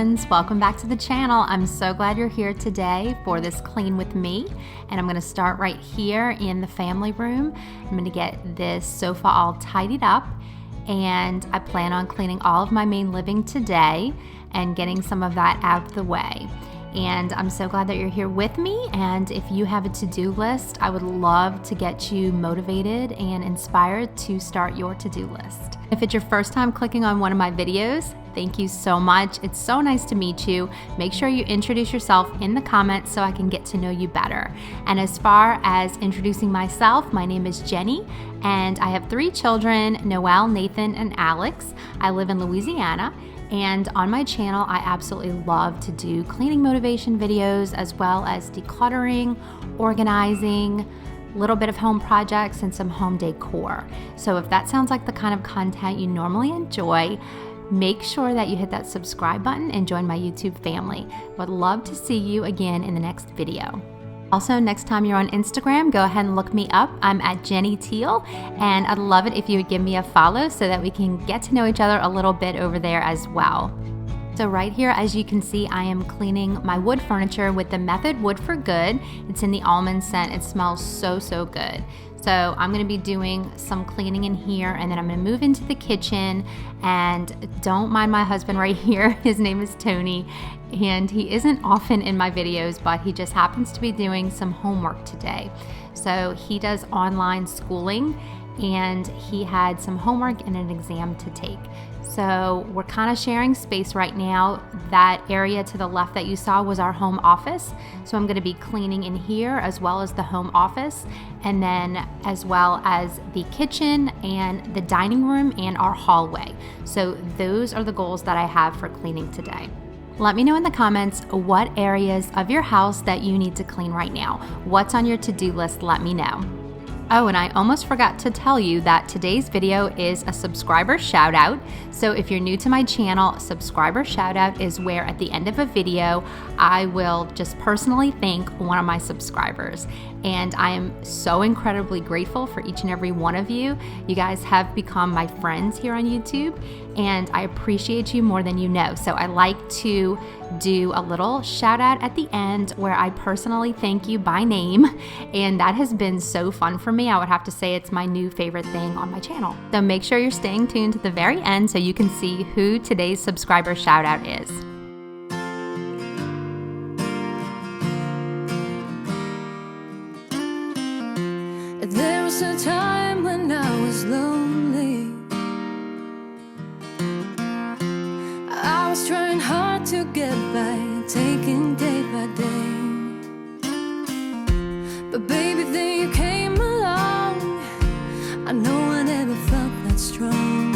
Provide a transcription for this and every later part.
friends, welcome back to the channel. I'm so glad you're here today for this clean with me, and I'm going to start right here in the family room. I'm going to get this sofa all tidied up, and I plan on cleaning all of my main living today and getting some of that out of the way. And I'm so glad that you're here with me, and if you have a to-do list, I would love to get you motivated and inspired to start your to-do list. If it's your first time clicking on one of my videos, thank you so much. It's so nice to meet you. Make sure you introduce yourself in the comments so I can get to know you better. And as far as introducing myself, my name is Jenny, and I have 3 children, Noelle, Nathan, and Alex. I live in Louisiana. And on my channel, I absolutely love to do cleaning motivation videos as well as decluttering, organizing, a little bit of home projects, and some home decor. So if that sounds like the kind of content you normally enjoy, make sure that you hit that subscribe button and join my YouTube family. Would love to see you again in the next video. Also, next time you're on Instagram, go ahead and look me up. I'm at Jenny Teal, and I'd love it if you would give me a follow so that we can get to know each other a little bit over there as well. So right here, as you can see, I am cleaning my wood furniture with the Method Wood for Good. It's in the almond scent. It smells so, so good. So I'm gonna be doing some cleaning in here, and then I'm gonna move into the kitchen. And don't mind my husband right here. His name is Tony, and he isn't often in my videos, but he just happens to be doing some homework today. So he does online schooling, and he had some homework and an exam to take. So we're kind of sharing space right now. That area to the left that you saw was our home office. So I'm going to be cleaning in here as well as the home office, and then as well as the kitchen and the dining room and our hallway. So those are the goals that I have for cleaning today. Let me know in the comments what areas of your house that you need to clean right now. What's on your to-do list? Let me know. Oh, and I almost forgot to tell you that today's video is a subscriber shout out. So if you're new to my channel, subscriber shout out is where at the end of a video, I will just personally thank one of my subscribers. And I am so incredibly grateful for each and every one of you. You guys have become my friends here on YouTube, and I appreciate you more than you know. So I like to do a little shout out at the end where I personally thank you by name, and that has been so fun for me. I would have to say it's my new favorite thing on my channel. So make sure you're staying tuned to the very end so you can see who today's subscriber shout out is. There was a time when I was lonely. I was trying hard to get by, taking day by day. But baby, then you came along. I know I never felt that strong.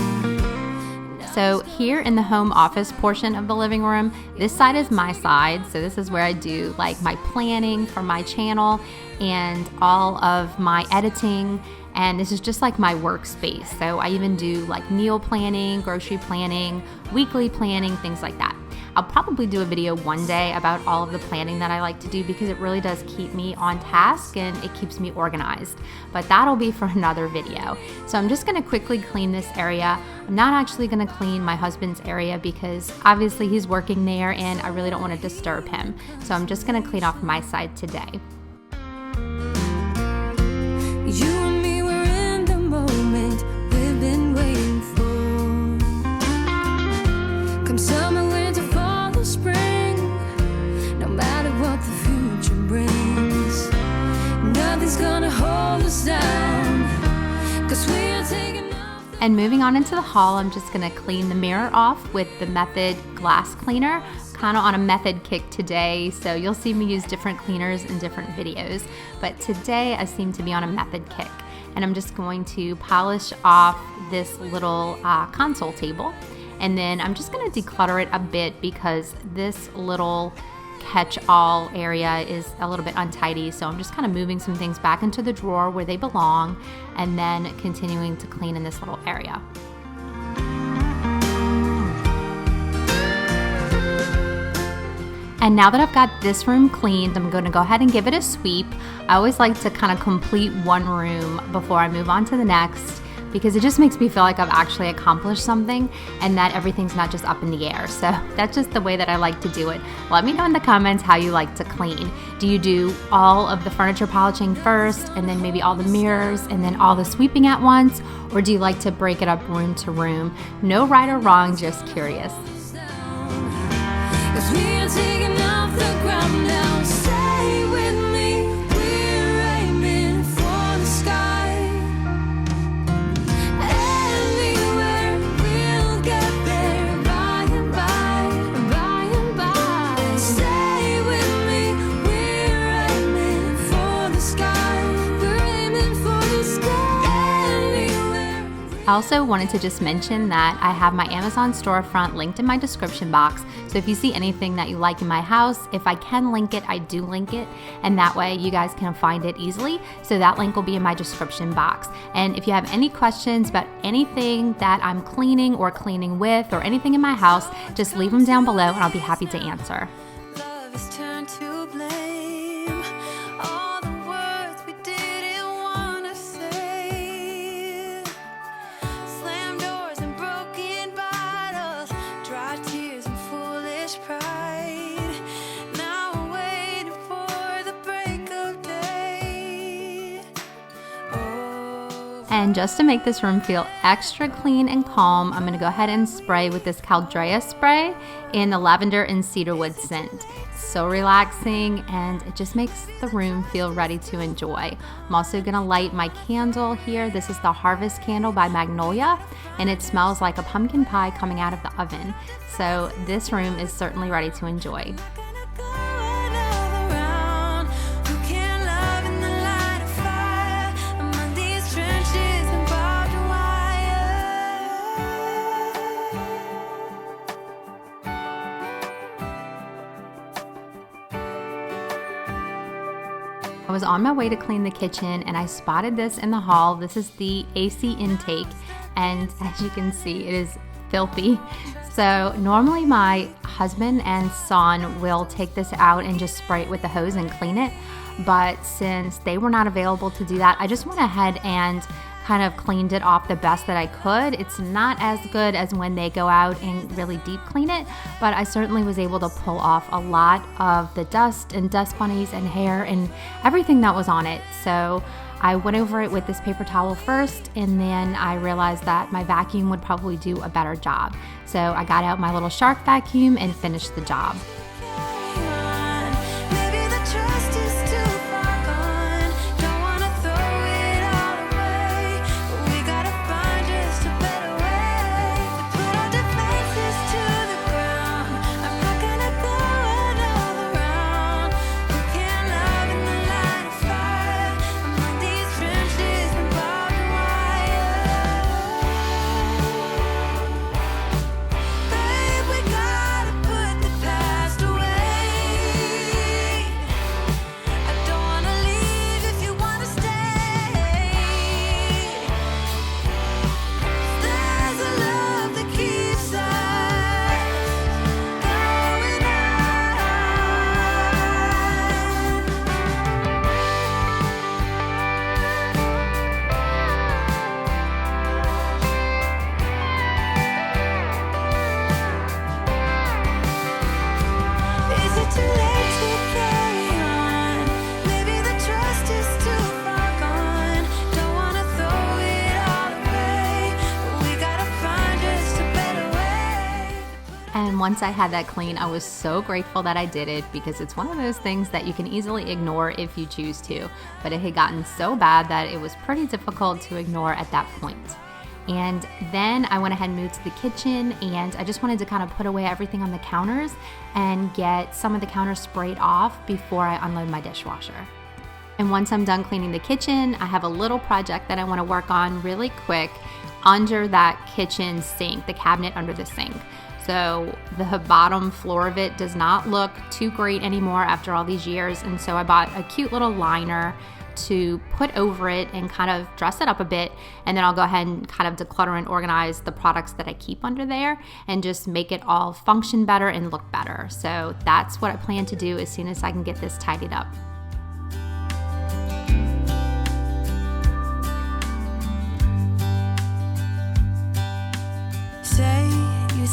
So here in the home office portion of the living room, this side is my side. So this is where I do like my planning for my channel and all of my editing. And this is just like my workspace. So I even do like meal planning, grocery planning, weekly planning, things like that. I'll probably do a video one day about all of the planning that I like to do because it really does keep me on task and it keeps me organized. But that'll be for another video. So I'm just gonna quickly clean this area. I'm not actually gonna clean my husband's area because obviously he's working there and I really don't wanna disturb him. So I'm just gonna clean off my side today. You and me were in the moment we've been waiting for. Come summer, winter, fall, or spring, no matter what the future brings, nothing's gonna hold us down, 'cause we are taking off. And moving on into the hall, I'm just gonna clean the mirror off with the Method glass cleaner. Kind of on a Method kick today, so you'll see me use different cleaners in different videos, but today I seem to be on a Method kick, and I'm just going to polish off this little console table, and then I'm just going to declutter it a bit because this little catch-all area is a little bit untidy, so I'm just kind of moving some things back into the drawer where they belong and then continuing to clean in this little area. And now that I've got this room cleaned, I'm going to go ahead and give it a sweep. I always like to kind of complete one room before I move on to the next. because it just makes me feel like I've actually accomplished something and that everything's not just up in the air. So that's just the way that I like to do it. Let me know in the comments how you like to clean. Do you do all of the furniture polishing first and then maybe all the mirrors and then all the sweeping at once? Or do you like to break it up room to room? No right or wrong, just curious. 'Cause we are taking off the ground now. Stay with me. We're aiming for the sky. Anywhere we'll get there by and by, by and by. Stay with me. We're aiming for the sky. We're aiming for the sky. Anywhere. I also wanted to just mention that I have my Amazon storefront linked in my description box. So if you see anything that you like in my house, if I can link it, I do link it. And that way you guys can find it easily. So that link will be in my description box. And if you have any questions about anything that I'm cleaning or cleaning with or anything in my house, just leave them down below and I'll be happy to answer. Love is turned to blame. All the words we didn't wanna say. Slammed doors and broken bottles. Dry tears and foolish pride. Now we're waiting for the break of day. Oh. And just to make this room feel extra clean and calm, I'm gonna go ahead and spray with this Caldrea spray in the lavender and cedarwood scent. It's so relaxing and it just makes the room feel ready to enjoy. I'm also gonna light my candle here. This is the Harvest Candle by Magnolia, and it smells like a pumpkin pie coming out of the oven. So this room is certainly ready to enjoy. Gonna go another round. Who can love in the light of fire among these trenches and barbed wire? I was on my way to clean the kitchen and I spotted this in the hall. This is the AC intake, and as you can see, it is filthy. So normally my husband and son will take this out and just spray it with the hose and clean it. But since they were not available to do that, I just went ahead and kind of cleaned it off the best that I could. It's not as good as when they go out and really deep clean it, but I certainly was able to pull off a lot of the dust and dust bunnies and hair and everything that was on it. So I went over it with this paper towel first, and then I realized that my vacuum would probably do a better job. So I got out my little shark vacuum and finished the job. Maybe the trust is too far gone. Don't wanna throw it all away, but we gotta find just a better way to put our defenses to the ground. I'm not gonna go another round. Who can love in the light of fire among these trenches and barbed wire? Babe, we gotta put the past away. I don't wanna leave if you wanna stay. There's a love that keeps us going on. Is it too late to carry on? Maybe the trust is too far gone. Don't wanna throw it all away, but we gotta find just a better way. And once I had that clean, I was so grateful that I did it, because it's one of those things that you can easily ignore if you choose to. But it had gotten so bad that it was pretty difficult to ignore at that point. And then I went ahead and moved to the kitchen, and I just wanted to kind of put away everything on the counters and get some of the counters sprayed off before I unload my dishwasher. And once I'm done cleaning the kitchen, I have a little project that I want to work on really quick under that kitchen sink, the cabinet under the sink. So the bottom floor of it does not look too great anymore after all these years. And so I bought a cute little liner to put over it and kind of dress it up a bit. And then I'll go ahead and kind of declutter and organize the products that I keep under there and just make it all function better and look better. So that's what I plan to do as soon as I can get this tidied up.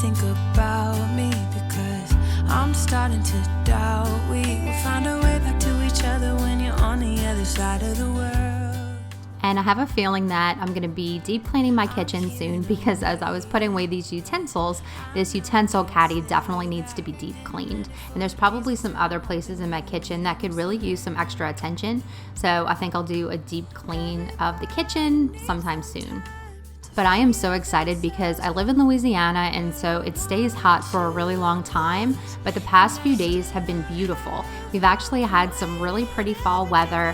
think about me, because I'm starting to doubt we will find our way back to each other when you're on the other side of the world. And I have a feeling that I'm gonna be deep cleaning my kitchen soon, because as I was putting away these utensils, this utensil caddy definitely needs to be deep cleaned. And there's probably some other places in my kitchen that could really use some extra attention. So I think I'll do a deep clean of the kitchen sometime soon. But I am so excited because I live in Louisiana, and so it stays hot for a really long time, but the past few days have been beautiful. We've actually had some really pretty fall weather.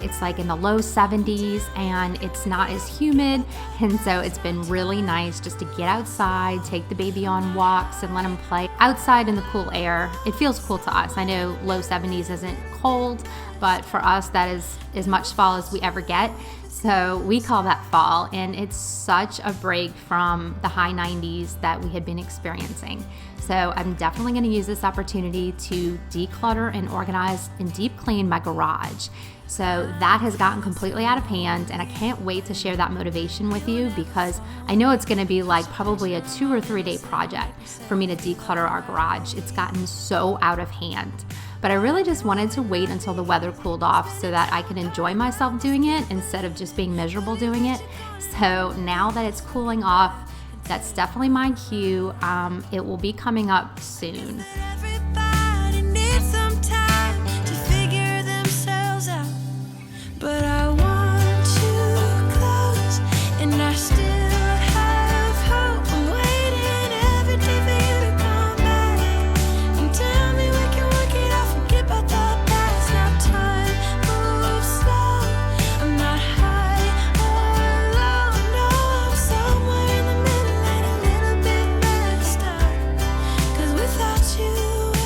It's like in the low 70s, and it's not as humid, and so it's been really nice just to get outside, take the baby on walks, and let him play outside in the cool air. It feels cool to us. I know low 70s isn't cold, but for us that is as much fall as we ever get. So we call that fall, and it's such a break from the high 90s that we had been experiencing. So I'm definitely going to use this opportunity to declutter and organize and deep clean my garage. So that has gotten completely out of hand, and I can't wait to share that motivation with you, because I know it's going to be like probably a 2 or 3 day project for me to declutter our garage. It's gotten so out of hand. But I really just wanted to wait until the weather cooled off so that I could enjoy myself doing it instead of just being miserable doing it. So now that it's cooling off, that's definitely my cue. It will be coming up soon. Everybody needs some time to figure themselves out, but I want you close, and I still have hope. I'm waiting every day for you to come back and tell me we can work it out, forget about the past. Now time moves slow. I'm not high or low, no, I'm somewhere in the middle and a little bit messed up, 'cause without you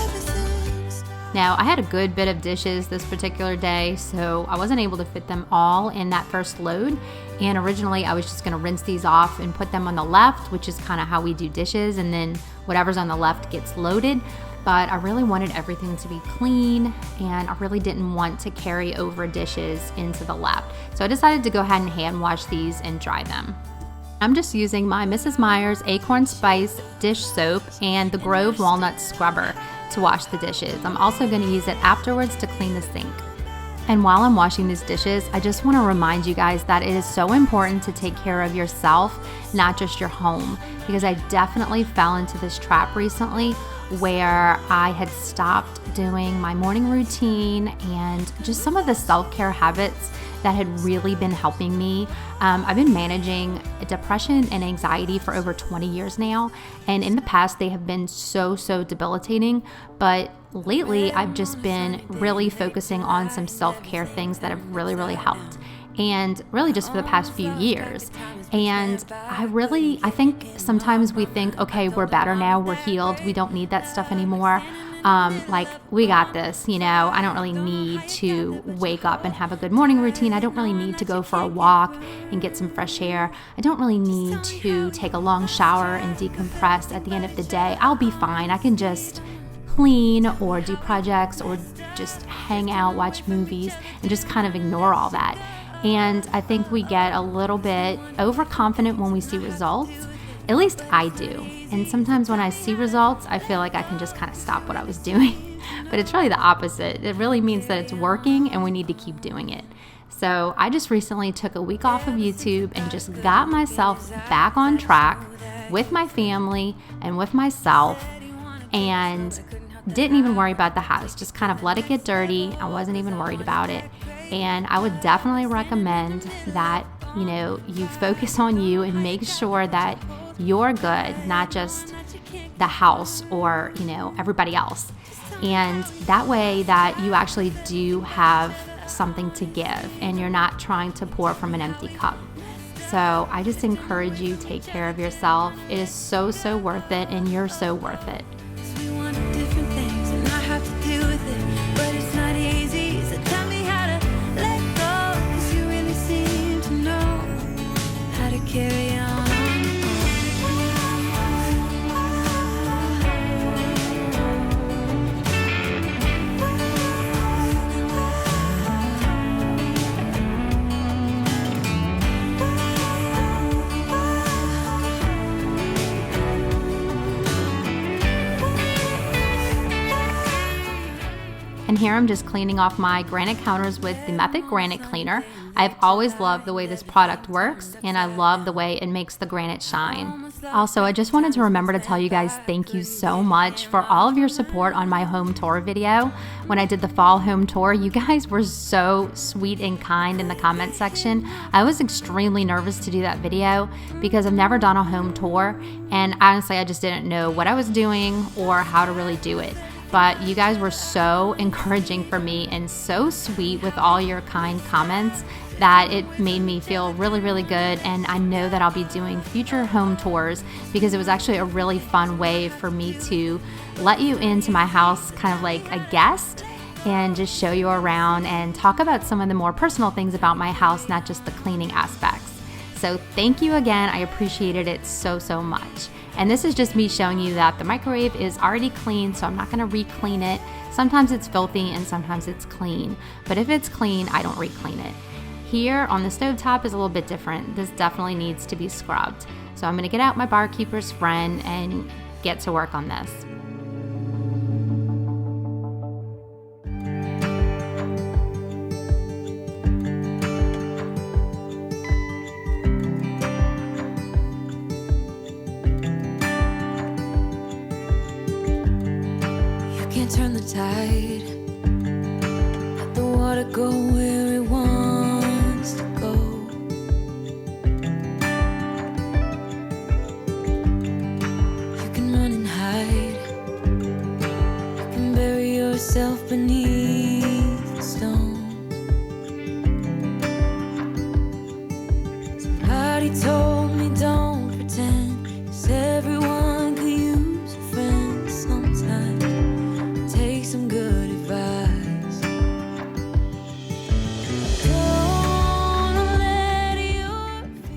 everything stops. Now, I had a good bit of dishes this particular day, so I wasn't able to fit them all in that first load. And originally, I was just gonna rinse these off and put them on the left, which is kind of how we do dishes, and then whatever's on the left gets loaded. But I really wanted everything to be clean, and I really didn't want to carry over dishes into the left. So I decided to go ahead and hand wash these and dry them. I'm just using my Mrs. Meyer's Acorn Spice dish soap and the Grove Walnut Scrubber to wash the dishes. I'm also going to use it afterwards to clean the sink. And while I'm washing these dishes, I just want to remind you guys that it is so important to take care of yourself, not just your home, because I definitely fell into this trap recently where I had stopped doing my morning routine and just some of the self-care habits that had really been helping me. I've been managing depression and anxiety for over 20 years now, and in the past they have been so debilitating, but lately I've just been really focusing on some self-care things that have really helped, and really just for the past few years. And I think sometimes we think, okay, we're better now, we're healed, we don't need that stuff anymore. Like, we got this, you know, I don't really need to wake up and have a good morning routine. I don't really need to go for a walk and get some fresh air. I don't really need to take a long shower and decompress at the end of the day. I'll be fine. I can just clean or do projects or just hang out, watch movies, and just kind of ignore all that. And I think we get a little bit overconfident when we see results. At least I do. And sometimes when I see results, I feel like I can just kind of stop what I was doing. But it's really the opposite. It really means that it's working and we need to keep doing it. So I just recently took a week off of YouTube and just got myself back on track with my family and with myself, and didn't even worry about the house. Just kind of let it get dirty. I wasn't even worried about it. And I would definitely recommend that, you know, you focus on you and make sure that you're good, not just the house or, you know, everybody else. And that way that you actually do have something to give and you're not trying to pour from an empty cup. So I just encourage you, take care of yourself. It is so worth it, and you're so worth it. We want different things and I have to deal with it, but it's not easy, so tell me how to let go, 'cause you really seem to know how to carry on. And here I'm just cleaning off my granite counters with the Method Granite Cleaner. I've always loved the way this product works, and I love the way it makes the granite shine. Also, I just wanted to remember to tell you guys thank you so much for all of your support on my home tour video. When I did the fall home tour, you guys were so sweet and kind in the comment section. I was extremely nervous to do that video because I've never done a home tour, and honestly, I just didn't know what I was doing or how to really do it. But you guys were so encouraging for me and so sweet with all your kind comments that it made me feel really, really good. And I know that I'll be doing future home tours because it was actually a really fun way for me to let you into my house kind of like a guest and just show you around and talk about some of the more personal things about my house, not just the cleaning aspects. So thank you again. I appreciated it so, so much. And this is just me showing you that the microwave is already clean, so I'm not gonna re-clean it. Sometimes it's filthy and sometimes it's clean. But if it's clean, I don't re-clean it. Here on the stovetop is a little bit different. This definitely needs to be scrubbed. So I'm gonna get out my barkeeper's friend and get to work on this. Can't turn the tide, let the water go where it wants to go. You can run and hide, you can bury yourself beneath the stones. Somebody told me don't pretend, 'cause everyone could use a friend sometimes. Take some good advice.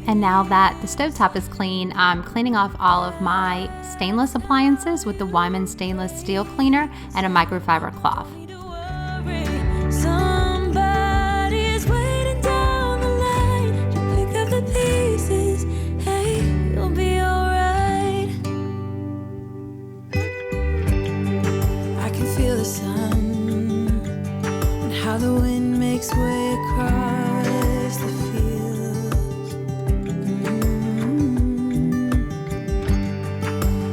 And now that the stovetop is clean, I'm cleaning off all of my stainless appliances with the Wyman stainless steel cleaner and a microfiber cloth. Somebody's waiting down the line to pick up the pieces. Hey, you'll be alright. I can feel the sun and how the wind makes way across the fields.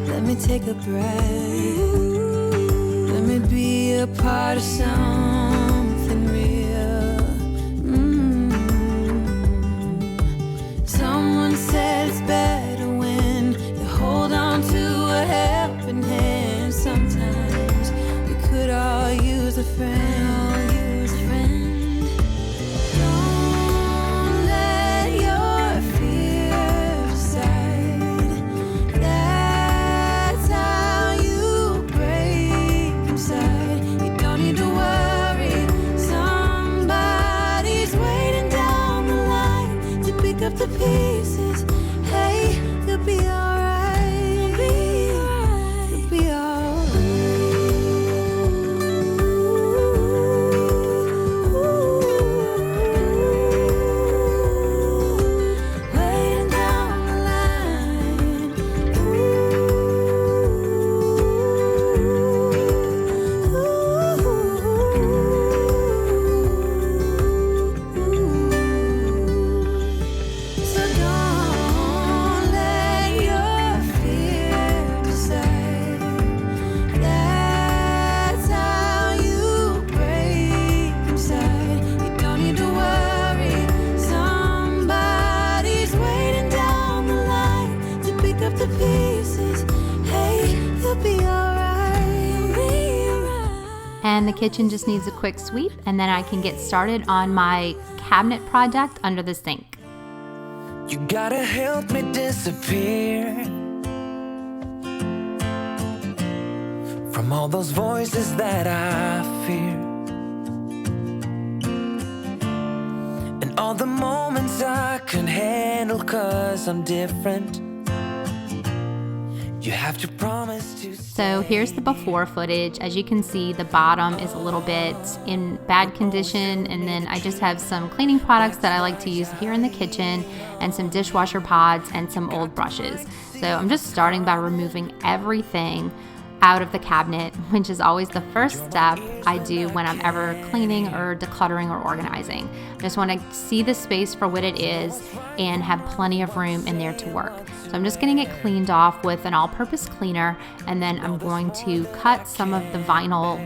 Let me take a breath. Let me be a part of something real. Someone said it's better when you hold on to a helping hand. Sometimes we could all use a friend. Don't let your fear decide. That's how you break inside. You don't need to worry. Somebody's waiting down the line to pick up the pieces. Hey, you'll be alright. You'll be alright. Waiting down the line. So don't let your fear decide. That's how you break inside. You don't need to worry. Somebody's waiting down the line to pick up the pieces. Hey, you'll be alright. You'll be alright. And the kitchen just needs a quick sweep, and then I can get started on my cabinet project under the sink. You gotta help me disappear from all those voices that I fear, and all the moments I can handle 'cause I'm different. You have to promise to So here's the before footage. As you can see, the bottom is a little bit in bad condition, and then I just have some cleaning products that I like to use here in the kitchen and some dishwasher pods and some old brushes. So I'm just starting by removing everything out of the cabinet, which is always the first step I do when I'm ever cleaning or decluttering or organizing. I just want to see the space for what it is and have plenty of room in there to work. So I'm just getting it cleaned off with an all-purpose cleaner, and then I'm going to cut some of the vinyl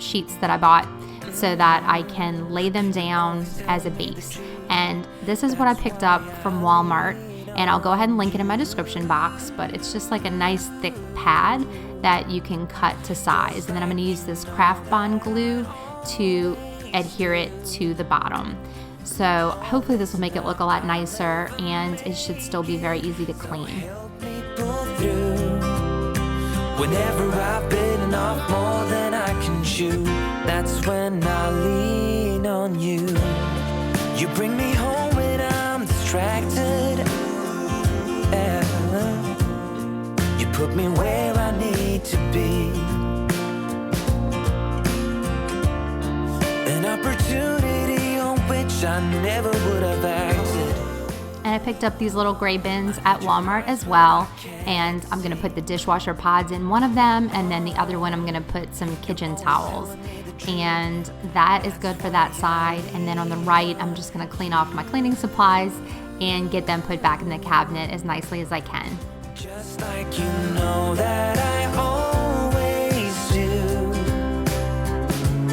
sheets that I bought so that I can lay them down as a base. And this is what I picked up from Walmart, and I'll go ahead and link it in my description box, but it's just like a nice thick pad that you can cut to size. And then I'm going to use this craft bond glue to adhere it to the bottom. So hopefully this will make it look a lot nicer, and it should still be very easy to clean. Whenever I've bitten off more than I can chew, that's when I lean on you. You bring me home when I'm distracted. Yeah. You put me where I need to be. An opportunity on which I never would have acted. And I picked up these little gray bins at Walmart as well, and I'm going to put the dishwasher pods in one of them, and then the other one I'm going to put some kitchen towels, and that is good for that side. And then on the right, I'm just going to clean off my cleaning supplies and get them put back in the cabinet as nicely as I can. Just like you know that I always do.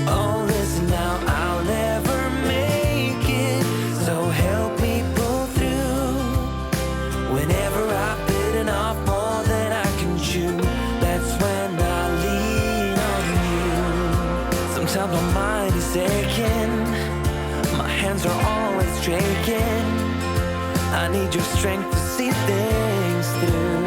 Oh, listen now, I'll never make it, so help me pull through. Whenever I've bitten off more than I can chew, that's when I lean on you. Sometimes my mind is aching, my hands are always shaking. I need your strength to see things through.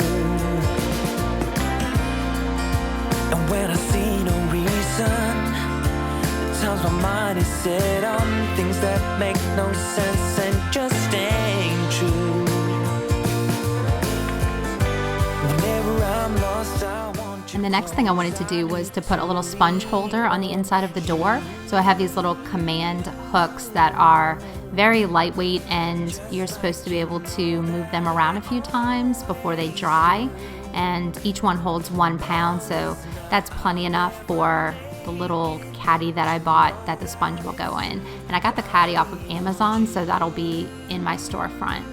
And when I see no reason, at times my mind is set on things that make no sense and just ain't true. Whenever I'm lost, I want you. And the next thing I wanted to do was to put a little sponge holder on the inside of the door. So I have these little command hooks that are very lightweight, and you're supposed to be able to move them around a few times before they dry. And each one holds 1 pound, so that's plenty enough for the little caddy that I bought that the sponge will go in. And I got the caddy off of Amazon, so that'll be in my storefront.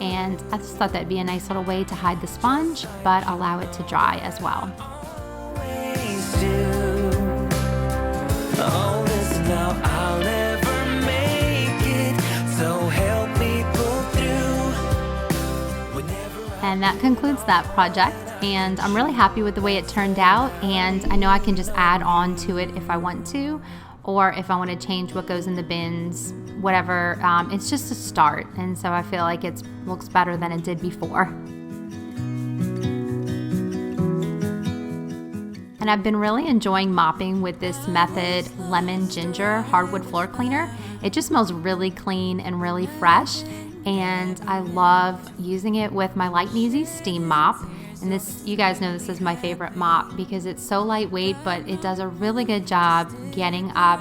And I just thought that'd be a nice little way to hide the sponge, but allow it to dry as well. Always do. Oh, listen now, I'll never make it, so help me pull through. Whenever And that concludes that project, and I'm really happy with the way it turned out, and I know I can just add on to it if I want to, or if I want to change what goes in the bins, whatever. It's just a start, and so I feel like it looks better than it did before. And I've been really enjoying mopping with this Method Lemon Ginger hardwood floor cleaner. It just smells really clean and really fresh, and I love using it with my Light and Easy steam mop. And this, you guys know this is my favorite mop because it's so lightweight, but it does a really good job getting up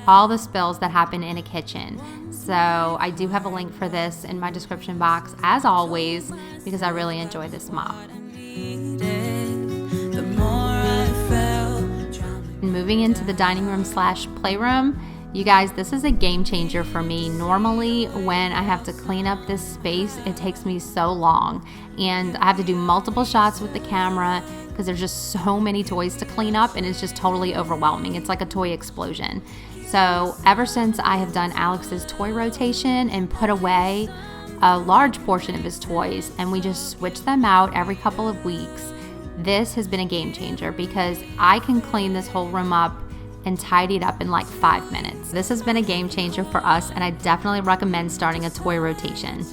all the spills that happen in a kitchen. So I do have a link for this in my description box as always, because I really enjoy this mop. And moving into the dining room / playroom, you guys, this is a game changer for me. Normally when I have to clean up this space, it takes me so long, and I have to do multiple shots with the camera because there's just so many toys to clean up, and it's just totally overwhelming. It's like a toy explosion. So ever since I have done Alex's toy rotation and put away a large portion of his toys, and we just switch them out every couple of weeks, this has been a game changer because I can clean this whole room up and tidy it up in like 5 minutes. This has been a game changer for us, and I definitely recommend starting a toy rotation.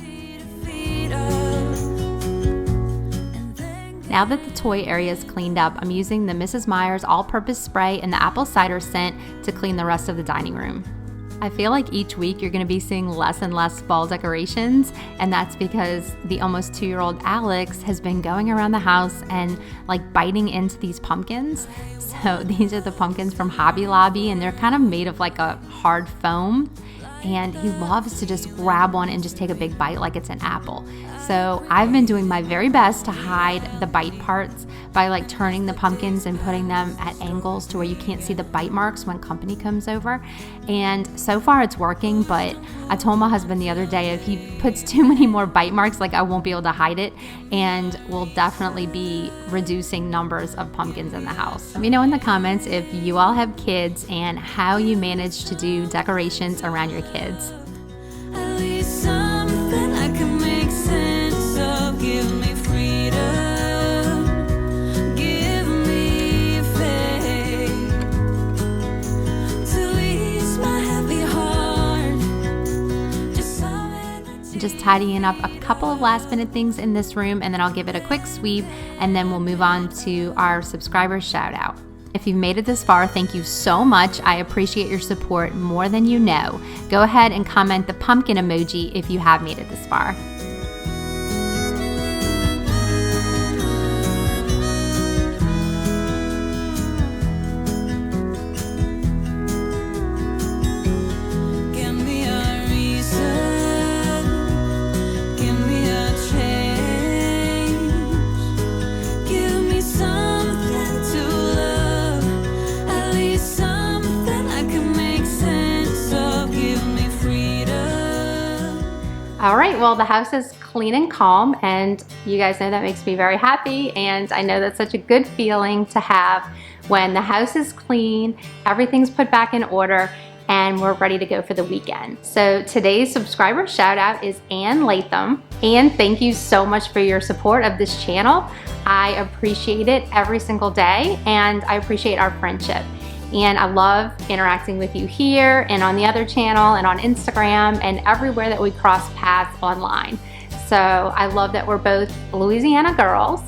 Now that the toy area is cleaned up, I'm using the Mrs. Meyer's all-purpose spray and the apple cider scent to clean the rest of the dining room. I feel like each week you're going to be seeing less and less fall decorations, and that's because the almost 2-year-old Alex has been going around the house and like biting into these pumpkins. So these are the pumpkins from Hobby Lobby, and they're kind of made of like a hard foam, and he loves to just grab one and just take a big bite like it's an apple. So I've been doing my very best to hide the bite parts by like turning the pumpkins and putting them at angles to where you can't see the bite marks when company comes over. And so far it's working, but I told my husband the other day if he puts too many more bite marks, like I won't be able to hide it, and we'll definitely be reducing numbers of pumpkins in the house. Let me know in the comments if you all have kids and how you manage to do decorations around your kids. At least something I can make sense of. Give me freedom, give me faith to ease my heavy heart. Just tidying up a couple of last minute things in this room, and then I'll give it a quick sweep, and then we'll move on to our subscriber shout out. If you've made it this far, thank you so much. I appreciate your support more than you know. Go ahead and comment the pumpkin emoji if you have made it this far. Give me a reason, give me a change, give me something to love, at least something I can make sense of. Give me freedom. All right, well, the house is clean and calm, and you guys know that makes me very happy, and I know that's such a good feeling to have when the house is clean, everything's put back in order, and we're ready to go for the weekend. So today's subscriber shout out is Ann Latham. Ann, thank you so much for your support of this channel. I appreciate it every single day, and I appreciate our friendship. And I love interacting with you here and on the other channel and on Instagram and everywhere that we cross paths online. So I love that we're both Louisiana girls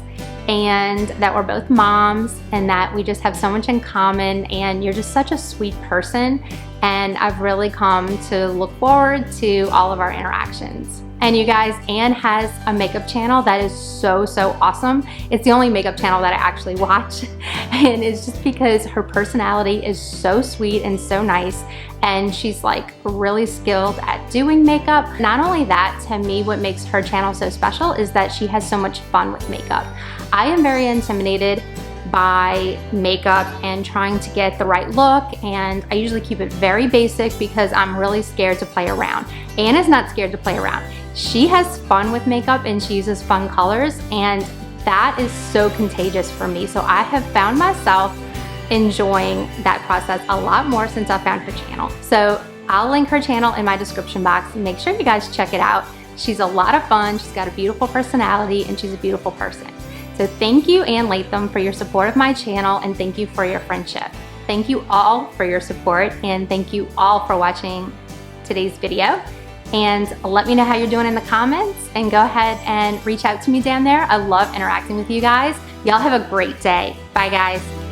and that we're both moms and that we just have so much in common, and you're just such a sweet person, and I've really come to look forward to all of our interactions. And you guys, Ann has a makeup channel that is so awesome. It's the only makeup channel that I actually watch, and it's just because her personality is so sweet and so nice, and she's like really skilled at doing makeup. Not only that, to me what makes her channel so special is that she has so much fun with makeup. I am very intimidated by makeup and trying to get the right look, and I usually keep it very basic because I'm really scared to play around. Ann is not scared to play around. She has fun with makeup and she uses fun colors, and that is so contagious for me. So I have found myself enjoying that process a lot more since I found her channel. So I'll link her channel in my description box. Make sure you guys check it out. She's a lot of fun, she's got a beautiful personality, and she's a beautiful person. So thank you, Ann Latham, for your support of my channel, and thank you for your friendship. Thank you all for your support, and thank you all for watching today's video. And let me know how you're doing in the comments, and go ahead and reach out to me down there. I love interacting with you guys. Y'all have a great day. Bye, guys.